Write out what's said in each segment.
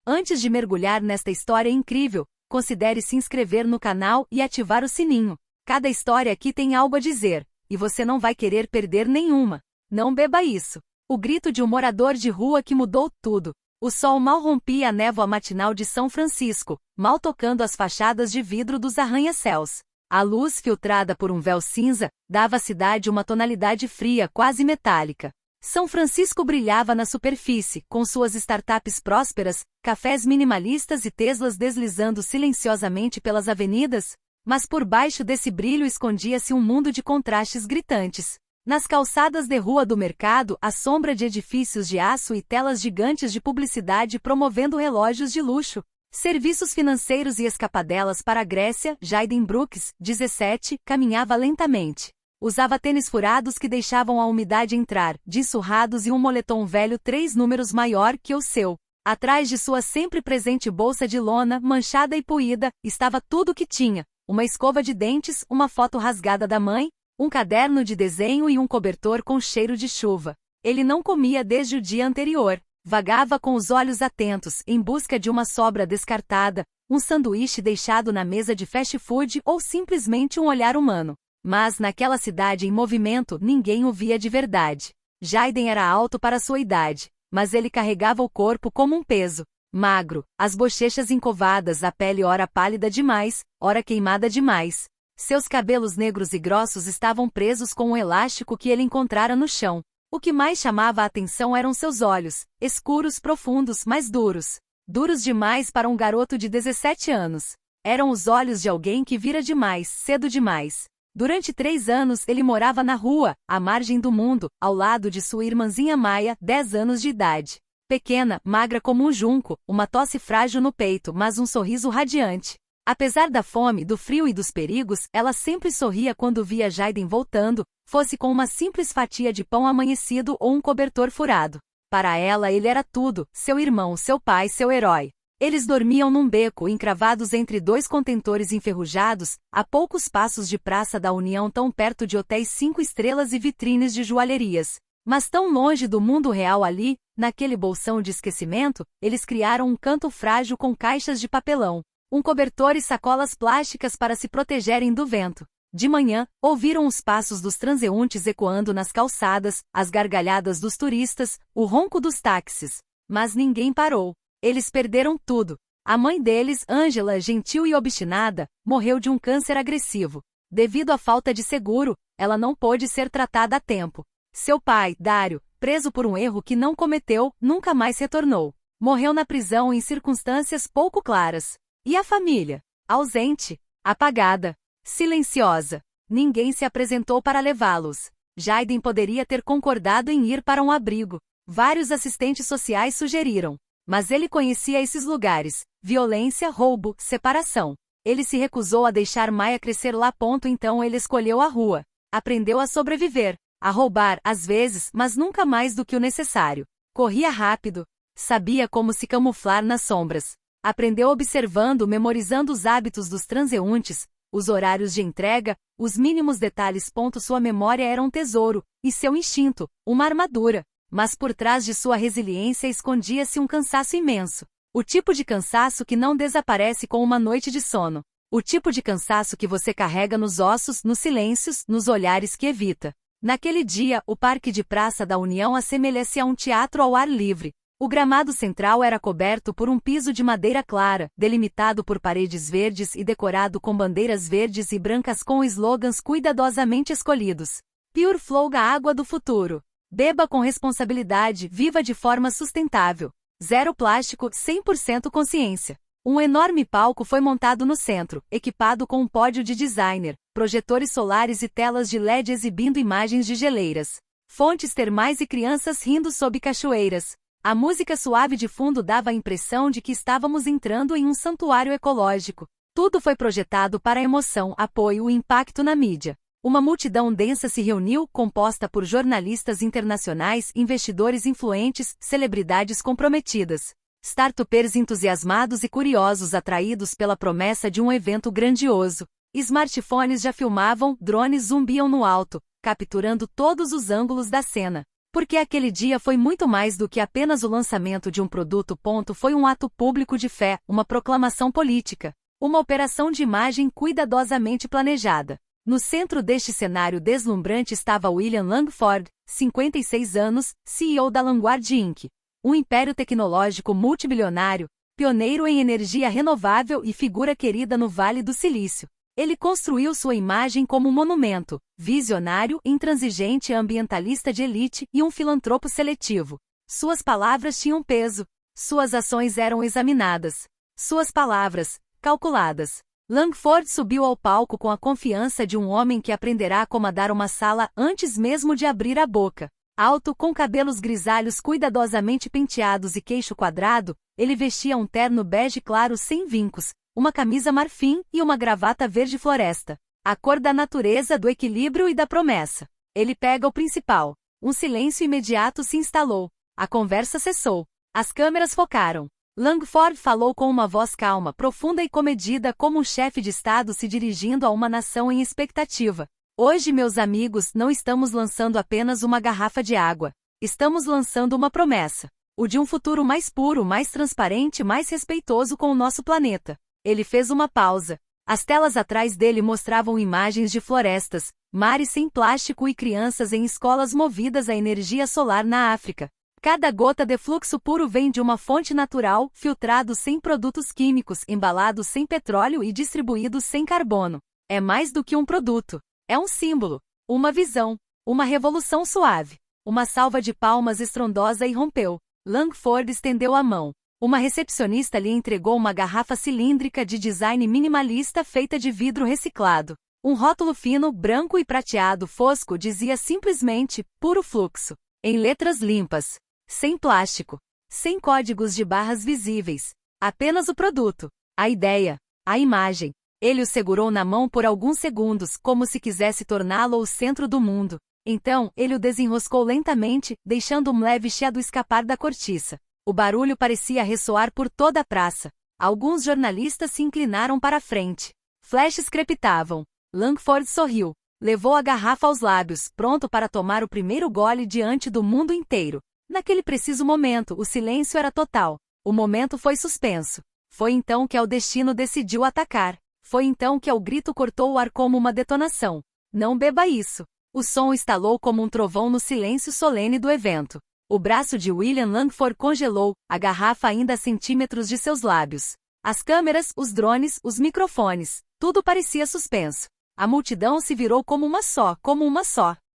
Antes de mergulhar nesta história incrível, considere se inscrever no canal e ativar o sininho. Cada história aqui tem algo a dizer, e você não vai querer perder nenhuma. Não beba isso. O grito de um morador de rua que mudou tudo. O sol mal rompia a névoa matinal de São Francisco, mal tocando as fachadas de vidro dos arranha-céus. A luz, filtrada por um véu cinza, dava à cidade uma tonalidade fria, quase metálica. São Francisco brilhava na superfície, com suas startups prósperas, cafés minimalistas e Teslas deslizando silenciosamente pelas avenidas, mas por baixo desse brilho escondia-se um mundo de contrastes gritantes. Nas calçadas de rua do mercado, a sombra de edifícios de aço e telas gigantes de publicidade promovendo relógios de luxo. Serviços financeiros e escapadelas para a Grécia, Jaiden Brooks, 17, caminhava lentamente. Usava tênis furados que deixavam a umidade entrar, jeans surrados e um moletom velho 3 números maior que o seu. Atrás de sua sempre presente bolsa de lona, manchada e poída, estava tudo o que tinha. Uma escova de dentes, uma foto rasgada da mãe, um caderno de desenho e um cobertor com cheiro de chuva. Ele não comia desde o dia anterior. Vagava com os olhos atentos, em busca de uma sobra descartada, um sanduíche deixado na mesa de fast food ou simplesmente um olhar humano. Mas naquela cidade em movimento ninguém o via de verdade. Jaiden era alto para sua idade, mas ele carregava o corpo como um peso. Magro, as bochechas encovadas, a pele ora pálida demais, ora queimada demais. Seus cabelos negros e grossos estavam presos com um elástico que ele encontrara no chão. O que mais chamava a atenção eram seus olhos, escuros, profundos, mas duros. Duros demais para um garoto de 17 anos. Eram os olhos de alguém que vira demais, cedo demais. Durante 3 anos ele morava na rua, à margem do mundo, ao lado de sua irmãzinha Maia, 10 anos de idade. Pequena, magra como um junco, uma tosse frágil no peito, mas um sorriso radiante. Apesar da fome, do frio e dos perigos, ela sempre sorria quando via Jaiden voltando, fosse com uma simples fatia de pão amanhecido ou um cobertor furado. Para ela ele era tudo, seu irmão, seu pai, seu herói. Eles dormiam num beco, encravados entre 2 contentores enferrujados, a poucos passos de Praça da União, tão perto de hotéis 5 estrelas e vitrines de joalherias. Mas tão longe do mundo real ali, naquele bolsão de esquecimento, eles criaram um canto frágil com caixas de papelão. Um cobertor e sacolas plásticas para se protegerem do vento. De manhã, ouviram os passos dos transeuntes ecoando nas calçadas, as gargalhadas dos turistas, o ronco dos táxis. Mas ninguém parou. Eles perderam tudo. A mãe deles, Ângela, gentil e obstinada, morreu de um câncer agressivo. Devido à falta de seguro, ela não pôde ser tratada a tempo. Seu pai, Dário, preso por um erro que não cometeu, nunca mais retornou. Morreu na prisão em circunstâncias pouco claras. E a família? Ausente, apagada, silenciosa. Ninguém se apresentou para levá-los. Jaiden poderia ter concordado em ir para um abrigo. Vários assistentes sociais sugeriram. Mas ele conhecia esses lugares. Violência, roubo, separação. Ele se recusou a deixar Maia crescer lá. Então ele escolheu a rua. Aprendeu a sobreviver. A roubar, às vezes, mas nunca mais do que o necessário. Corria rápido. Sabia como se camuflar nas sombras. Aprendeu observando, memorizando os hábitos dos transeuntes, os horários de entrega, os mínimos detalhes. Sua memória era um tesouro, e seu instinto, uma armadura. Mas por trás de sua resiliência escondia-se um cansaço imenso. O tipo de cansaço que não desaparece com uma noite de sono. O tipo de cansaço que você carrega nos ossos, nos silêncios, nos olhares que evita. Naquele dia, o Parque de Praça da União assemelha-se a um teatro ao ar livre. O gramado central era coberto por um piso de madeira clara, delimitado por paredes verdes e decorado com bandeiras verdes e brancas com slogans cuidadosamente escolhidos. Pure Flow, a água do futuro. Beba com responsabilidade, viva de forma sustentável. Zero plástico, 100% consciência. Um enorme palco foi montado no centro, equipado com um pódio de designer, projetores solares e telas de LED exibindo imagens de geleiras. Fontes termais e crianças rindo sob cachoeiras. A música suave de fundo dava a impressão de que estávamos entrando em um santuário ecológico. Tudo foi projetado para a emoção, apoio e impacto na mídia. Uma multidão densa se reuniu, composta por jornalistas internacionais, investidores influentes, celebridades comprometidas. Startupers entusiasmados e curiosos atraídos pela promessa de um evento grandioso. Smartphones já filmavam, drones zumbiam no alto, capturando todos os ângulos da cena. Porque aquele dia foi muito mais do que apenas o lançamento de um produto. Foi um ato público de fé, uma proclamação política, uma operação de imagem cuidadosamente planejada. No centro deste cenário deslumbrante estava William Langford, 56 anos, CEO da Vanguard Inc., um império tecnológico multibilionário, pioneiro em energia renovável e figura querida no Vale do Silício. Ele construiu sua imagem como um monumento, visionário, intransigente, ambientalista de elite e um filantropo seletivo. Suas palavras tinham peso. Suas ações eram examinadas. Suas palavras, calculadas. Langford subiu ao palco com a confiança de um homem que aprenderá a comandar uma sala antes mesmo de abrir a boca. Alto, com cabelos grisalhos cuidadosamente penteados e queixo quadrado, ele vestia um terno bege claro sem vincos, uma camisa marfim e uma gravata verde floresta. A cor da natureza, do equilíbrio e da promessa. Ele pega o principal. Um silêncio imediato se instalou. A conversa cessou. As câmeras focaram. Langford falou com uma voz calma, profunda e comedida, como um chefe de Estado se dirigindo a uma nação em expectativa. Hoje, meus amigos, não estamos lançando apenas uma garrafa de água. Estamos lançando uma promessa. O de um futuro mais puro, mais transparente, mais respeitoso com o nosso planeta. Ele fez uma pausa. As telas atrás dele mostravam imagens de florestas, mares sem plástico e crianças em escolas movidas a energia solar na África. Cada gota de fluxo puro vem de uma fonte natural, filtrado sem produtos químicos, embalado sem petróleo e distribuído sem carbono. É mais do que um produto. É um símbolo, uma visão, uma revolução suave. Uma salva de palmas estrondosa irrompeu. Langford estendeu a mão. Uma recepcionista lhe entregou uma garrafa cilíndrica de design minimalista feita de vidro reciclado. Um rótulo fino, branco e prateado fosco dizia simplesmente, puro fluxo. Em letras limpas. Sem plástico. Sem códigos de barras visíveis. Apenas o produto. A ideia. A imagem. Ele o segurou na mão por alguns segundos, como se quisesse torná-lo o centro do mundo. Então, ele o desenroscou lentamente, deixando um leve chiado escapar da cortiça. O barulho parecia ressoar por toda a praça. Alguns jornalistas se inclinaram para a frente. Flashes crepitavam. Langford sorriu. Levou a garrafa aos lábios, pronto para tomar o primeiro gole diante do mundo inteiro. Naquele preciso momento, o silêncio era total. O momento foi suspenso. Foi então que o destino decidiu atacar. Foi então que o grito cortou o ar como uma detonação. Não beba isso. O som estalou como um trovão no silêncio solene do evento. O braço de William Langford congelou, a garrafa ainda a centímetros de seus lábios. As câmeras, os drones, os microfones, tudo parecia suspenso. A multidão se virou como uma só.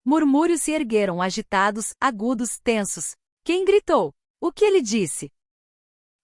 Murmúrios se ergueram, agitados, agudos, tensos. Quem gritou? O que ele disse?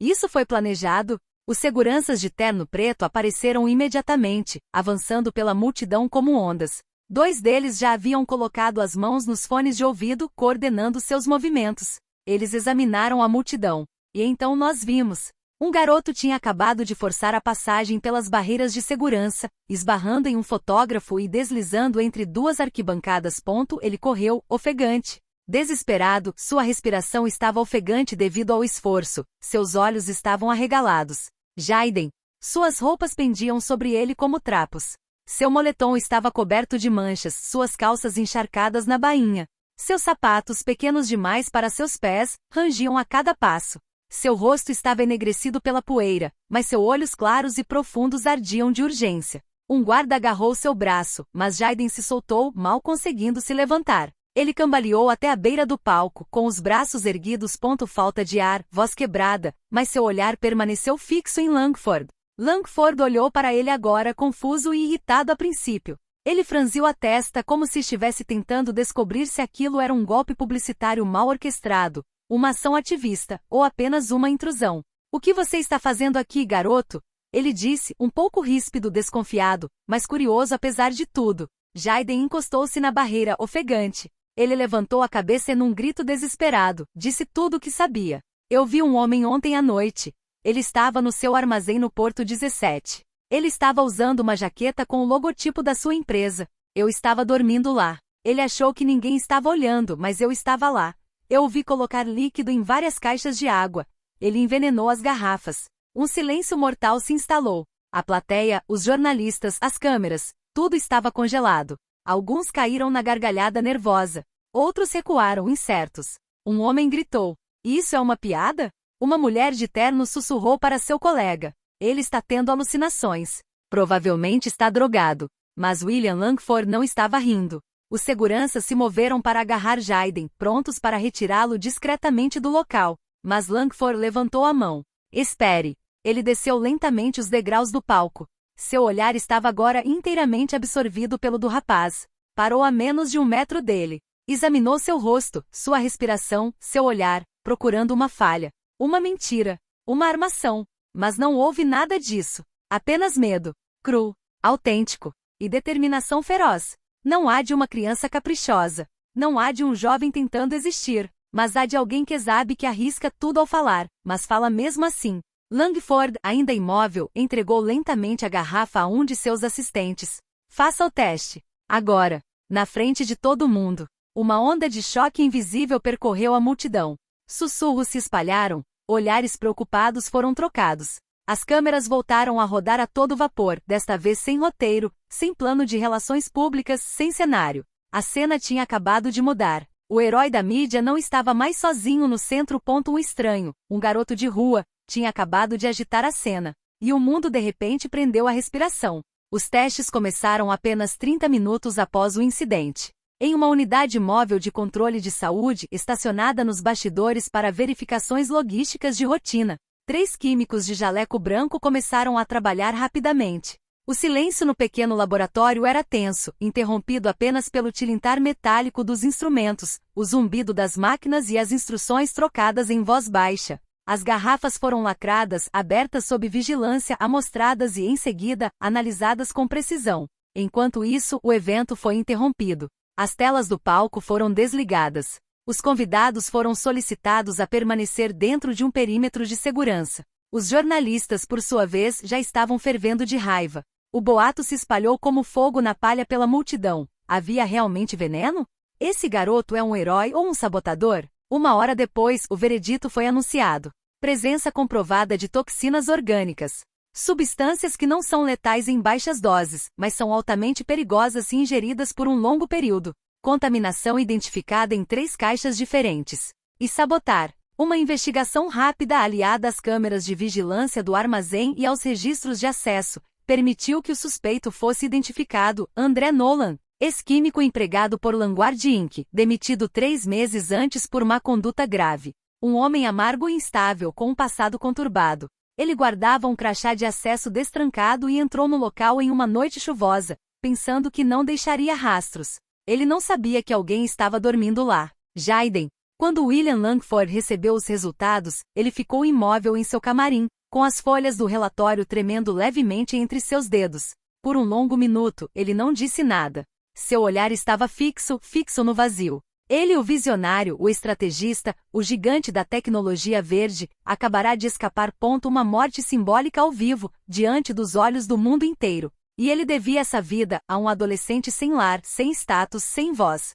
Isso foi planejado? Os seguranças de terno preto apareceram imediatamente, avançando pela multidão como ondas. 2 deles já haviam colocado as mãos nos fones de ouvido, coordenando seus movimentos. Eles examinaram a multidão. E então nós vimos. Um garoto tinha acabado de forçar a passagem pelas barreiras de segurança, esbarrando em um fotógrafo e deslizando entre 2 arquibancadas. Ele correu, ofegante. Desesperado, sua respiração estava ofegante devido ao esforço, seus olhos estavam arregalados. Jaden. Suas roupas pendiam sobre ele como trapos. Seu moletom estava coberto de manchas, suas calças encharcadas na bainha. Seus sapatos, pequenos demais para seus pés, rangiam a cada passo. Seu rosto estava enegrecido pela poeira, mas seus olhos claros e profundos ardiam de urgência. Um guarda agarrou seu braço, mas Jaden se soltou, mal conseguindo se levantar. Ele cambaleou até a beira do palco, com os braços erguidos. Falta de ar, voz quebrada, mas seu olhar permaneceu fixo em Langford. Langford olhou para ele agora, confuso e irritado a princípio. Ele franziu a testa como se estivesse tentando descobrir se aquilo era um golpe publicitário mal orquestrado, uma ação ativista, ou apenas uma intrusão. O que você está fazendo aqui, garoto? Ele disse, um pouco ríspido, desconfiado, mas curioso apesar de tudo. Jaden encostou-se na barreira, ofegante. Ele levantou a cabeça e num grito desesperado, disse tudo o que sabia. Eu vi um homem ontem à noite. Ele estava no seu armazém no Porto 17. Ele estava usando uma jaqueta com o logotipo da sua empresa. Eu estava dormindo lá. Ele achou que ninguém estava olhando, mas eu estava lá. Eu o vi colocar líquido em várias caixas de água. Ele envenenou as garrafas. Um silêncio mortal se instalou. A plateia, os jornalistas, as câmeras, tudo estava congelado. Alguns caíram na gargalhada nervosa. Outros recuaram incertos. Um homem gritou: "Isso é uma piada?" Uma mulher de terno sussurrou para seu colega: "Ele está tendo alucinações. Provavelmente está drogado." Mas William Langford não estava rindo. Os seguranças se moveram para agarrar Jayden, prontos para retirá-lo discretamente do local. Mas Langford levantou a mão. "Espere." Ele desceu lentamente os degraus do palco. Seu olhar estava agora inteiramente absorvido pelo do rapaz. Parou a menos de 1 metro dele. Examinou seu rosto, sua respiração, seu olhar, procurando uma falha. Uma mentira. Uma armação. Mas não houve nada disso. Apenas medo. Cru. Autêntico. E determinação feroz. Não há de uma criança caprichosa. Não há de um jovem tentando existir. Mas há de alguém que sabe que arrisca tudo ao falar, mas fala mesmo assim. Langford, ainda imóvel, entregou lentamente a garrafa a um de seus assistentes. "Faça o teste." Agora. Na frente de todo mundo. Uma onda de choque invisível percorreu a multidão. Sussurros se espalharam, olhares preocupados foram trocados. As câmeras voltaram a rodar a todo vapor, desta vez sem roteiro, sem plano de relações públicas, sem cenário. A cena tinha acabado de mudar. O herói da mídia não estava mais sozinho no centro. Um estranho, um garoto de rua, tinha acabado de agitar a cena. E o mundo de repente prendeu a respiração. Os testes começaram apenas 30 minutos após o incidente. Em uma unidade móvel de controle de saúde estacionada nos bastidores para verificações logísticas de rotina, 3 químicos de jaleco branco começaram a trabalhar rapidamente. O silêncio no pequeno laboratório era tenso, interrompido apenas pelo tilintar metálico dos instrumentos, o zumbido das máquinas e as instruções trocadas em voz baixa. As garrafas foram lacradas, abertas sob vigilância, amostradas e, em seguida, analisadas com precisão. Enquanto isso, o evento foi interrompido. As telas do palco foram desligadas. Os convidados foram solicitados a permanecer dentro de um perímetro de segurança. Os jornalistas, por sua vez, já estavam fervendo de raiva. O boato se espalhou como fogo na palha pela multidão. Havia realmente veneno? Esse garoto é um herói ou um sabotador? 1 hora depois, o veredito foi anunciado. Presença comprovada de toxinas orgânicas. Substâncias que não são letais em baixas doses, mas são altamente perigosas se ingeridas por um longo período. Contaminação identificada em 3 caixas diferentes. E sabotar. Uma investigação rápida aliada às câmeras de vigilância do armazém e aos registros de acesso, permitiu que o suspeito fosse identificado, André Nolan, ex-químico empregado por Langford Inc., demitido 3 meses antes por má conduta grave. Um homem amargo e instável com um passado conturbado. Ele guardava um crachá de acesso destrancado e entrou no local em uma noite chuvosa, pensando que não deixaria rastros. Ele não sabia que alguém estava dormindo lá. Jayden. Quando William Langford recebeu os resultados, ele ficou imóvel em seu camarim, com as folhas do relatório tremendo levemente entre seus dedos. Por um longo minuto, ele não disse nada. Seu olhar estava fixo no vazio. Ele, o visionário, o estrategista, o gigante da tecnologia verde, acabará de escapar. Uma morte simbólica ao vivo, diante dos olhos do mundo inteiro. E ele devia essa vida a um adolescente sem lar, sem status, sem voz.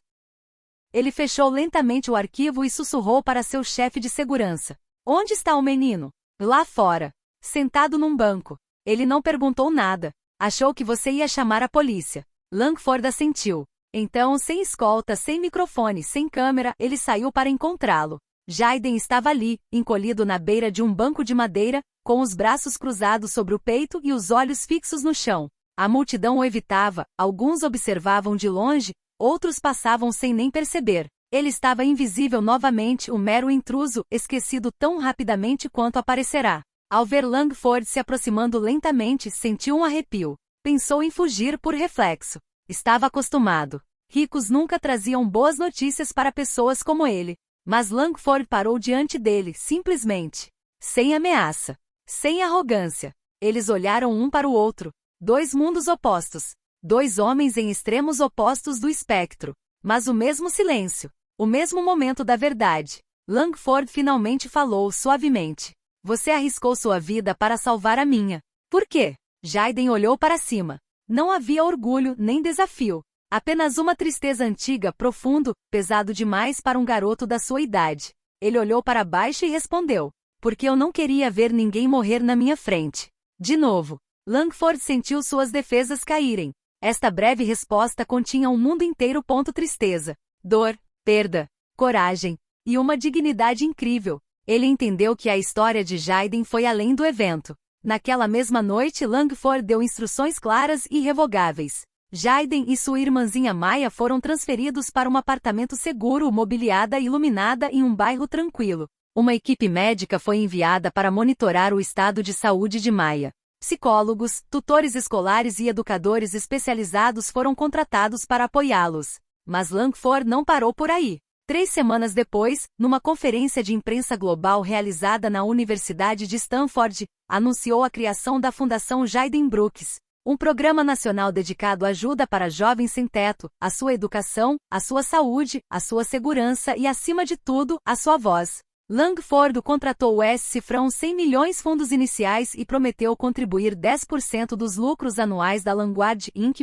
Ele fechou lentamente o arquivo e sussurrou para seu chefe de segurança. "Onde está o menino?" "Lá fora. Sentado num banco." "Ele não perguntou nada. Achou que você ia chamar a polícia." Langford assentiu. Então, sem escolta, sem microfone, sem câmera, ele saiu para encontrá-lo. Jayden estava ali, encolhido na beira de um banco de madeira, com os braços cruzados sobre o peito e os olhos fixos no chão. A multidão o evitava, alguns observavam de longe, outros passavam sem nem perceber. Ele estava invisível novamente, um mero intruso, esquecido tão rapidamente quanto aparecerá. Ao ver Langford se aproximando lentamente, sentiu um arrepio. Pensou em fugir por reflexo. Estava acostumado. Ricos nunca traziam boas notícias para pessoas como ele. Mas Langford parou diante dele, simplesmente. Sem ameaça. Sem arrogância. Eles olharam um para o outro. 2 mundos opostos. 2 homens em extremos opostos do espectro. Mas o mesmo silêncio. O mesmo momento da verdade. Langford finalmente falou suavemente. "Você arriscou sua vida para salvar a minha. Por quê?" Jayden olhou para cima. Não havia orgulho nem desafio. Apenas uma tristeza antiga, profundo, pesado demais para um garoto da sua idade. Ele olhou para baixo e respondeu. "Porque eu não queria ver ninguém morrer na minha frente." De novo. Langford sentiu suas defesas caírem. Esta breve resposta continha um mundo inteiro. Tristeza. Dor. perda, coragem e uma dignidade incrível. Ele entendeu que a história de Jayden foi além do evento. Naquela mesma noite, Langford deu instruções claras e irrevogáveis. Jayden e sua irmãzinha Maya foram transferidos para um apartamento seguro, mobiliada e iluminada em um bairro tranquilo. Uma equipe médica foi enviada para monitorar o estado de saúde de Maya. Psicólogos, tutores escolares e educadores especializados foram contratados para apoiá-los. Mas Langford não parou por aí. 3 semanas depois, numa conferência de imprensa global realizada na Universidade de Stanford, anunciou a criação da Fundação Jayden Brooks, um programa nacional dedicado à ajuda para jovens sem teto, à sua educação, à sua saúde, à sua segurança e, acima de tudo, à sua voz. Langford contratou o cifrão 100 milhões fundos iniciais e prometeu contribuir 10% dos lucros anuais da Vanguard Inc.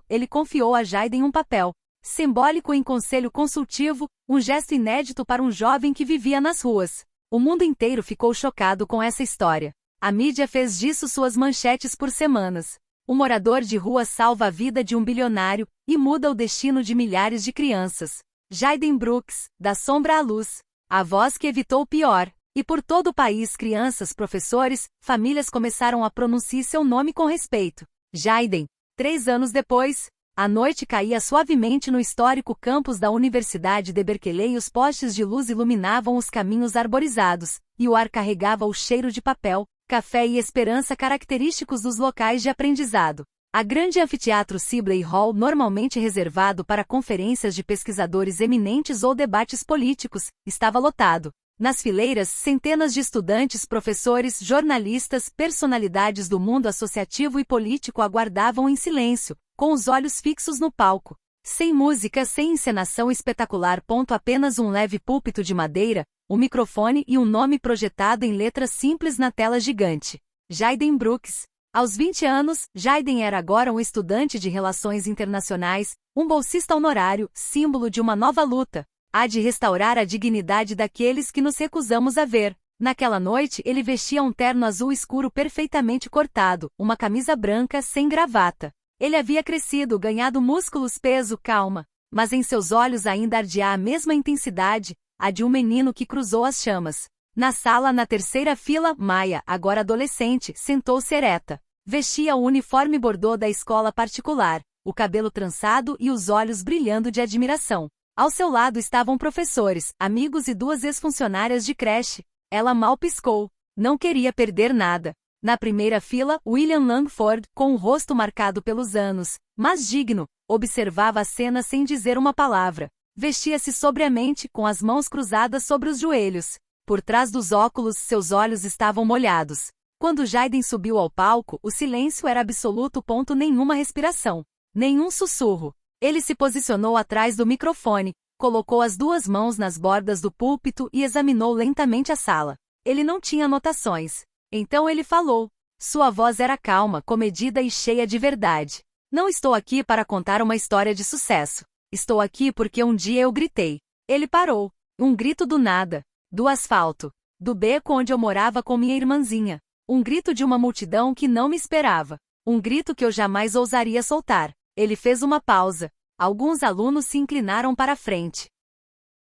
Ele confiou a Jayden um papel simbólico em conselho consultivo, um gesto inédito para um jovem que vivia nas ruas. O mundo inteiro ficou chocado com essa história. A mídia fez disso suas manchetes por semanas. O morador de rua salva a vida de um bilionário e muda o destino de milhares de crianças. Jayden Brooks, da sombra à luz. A voz que evitou o pior. E por todo o país, crianças, professores, famílias começaram a pronunciar seu nome com respeito. Jayden. 3 anos depois, a noite caía suavemente no histórico campus da Universidade de Berkeley e os postes de luz iluminavam os caminhos arborizados, e o ar carregava o cheiro de papel, café e esperança característicos dos locais de aprendizado. A grande anfiteatro Sibley Hall, normalmente reservado para conferências de pesquisadores eminentes ou debates políticos, estava lotado. Nas fileiras, centenas de estudantes, professores, jornalistas, personalidades do mundo associativo e político aguardavam em silêncio, com os olhos fixos no palco. Sem música, sem encenação espetacular. Apenas um leve púlpito de madeira, um microfone e um nome projetado em letras simples na tela gigante. Jayden Brooks. Aos 20 anos, Jayden era agora um estudante de relações internacionais, um bolsista honorário, símbolo de uma nova luta. Há de restaurar a dignidade daqueles que nos recusamos a ver. Naquela noite, ele vestia um terno azul escuro perfeitamente cortado, uma camisa branca sem gravata. Ele havia crescido, ganhado músculos, peso, calma, mas em seus olhos ainda ardia a mesma intensidade, a de um menino que cruzou as chamas. Na sala, na terceira fila, Maya, agora adolescente, sentou-se ereta. Vestia o uniforme bordô da escola particular, o cabelo trançado e os olhos brilhando de admiração. Ao seu lado estavam professores, amigos e 2 ex-funcionárias de creche. Ela mal piscou. Não queria perder nada. Na primeira fila, William Langford, com o rosto marcado pelos anos, mas digno, observava a cena sem dizer uma palavra. Vestia-se sobriamente, com as mãos cruzadas sobre os joelhos. Por trás dos óculos, seus olhos estavam molhados. Quando Jayden subiu ao palco, o silêncio era absoluto. Nenhuma respiração. Nenhum sussurro. Ele se posicionou atrás do microfone, colocou as 2 mãos nas bordas do púlpito e examinou lentamente a sala. Ele não tinha anotações. Então ele falou. Sua voz era calma, comedida e cheia de verdade. Não estou aqui para contar uma história de sucesso. Estou aqui porque um dia eu gritei. Ele parou. Um grito do nada. Do asfalto. Do beco onde eu morava com minha irmãzinha. Um grito de uma multidão que não me esperava. Um grito que eu jamais ousaria soltar. Ele fez uma pausa. Alguns alunos se inclinaram para a frente.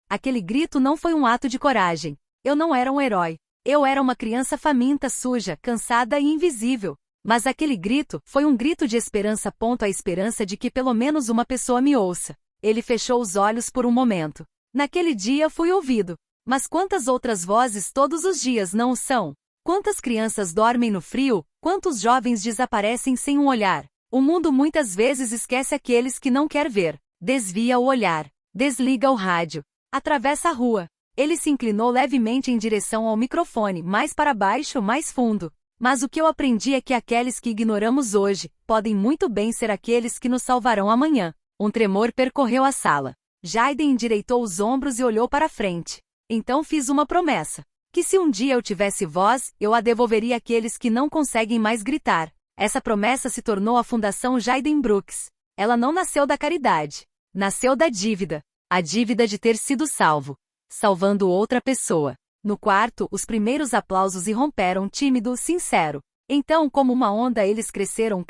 Aquele grito não foi um ato de coragem. Eu não era um herói. Eu era uma criança faminta, suja, cansada e invisível. Mas aquele grito foi um grito de esperança. A esperança de que pelo menos uma pessoa me ouça. Ele fechou os olhos por um momento. Naquele dia fui ouvido. Mas quantas outras vozes todos os dias não o são? Quantas crianças dormem no frio? Quantos jovens desaparecem sem um olhar? O mundo muitas vezes esquece aqueles que não quer ver. Desvia o olhar. Desliga o rádio. Atravessa a rua. Ele se inclinou levemente em direção ao microfone, mais para baixo, mais fundo. Mas o que eu aprendi é que aqueles que ignoramos hoje, podem muito bem ser aqueles que nos salvarão amanhã. Um tremor percorreu a sala. Jayden endireitou os ombros e olhou para frente. Então fiz uma promessa. Que se um dia eu tivesse voz, eu a devolveria àqueles que não conseguem mais gritar. Essa promessa se tornou a Fundação Jayden Brooks. Ela não nasceu da caridade. Nasceu da dívida. A dívida de ter sido salvo. Salvando outra pessoa. No quarto, os primeiros aplausos irromperam tímido, sincero. Então, como uma onda, eles cresceram,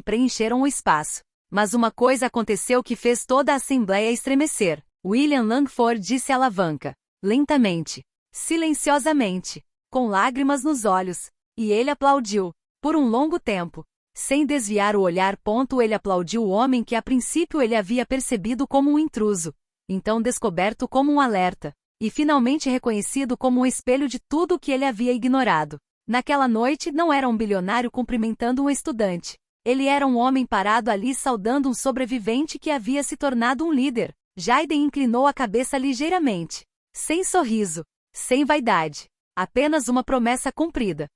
preencheram o espaço. Mas uma coisa aconteceu que fez toda a assembleia estremecer. William Langford disse à alavanca. Lentamente. Silenciosamente. Com lágrimas nos olhos. E ele aplaudiu. Por um longo tempo. Sem desviar o olhar. Ele aplaudiu o homem que a princípio ele havia percebido como um intruso. Então descoberto como um alerta. E finalmente reconhecido como um espelho de tudo o que ele havia ignorado. Naquela noite não era um bilionário cumprimentando um estudante. Ele era um homem parado ali saudando um sobrevivente que havia se tornado um líder. Jaden inclinou a cabeça ligeiramente. Sem sorriso. Sem vaidade. Apenas uma promessa cumprida.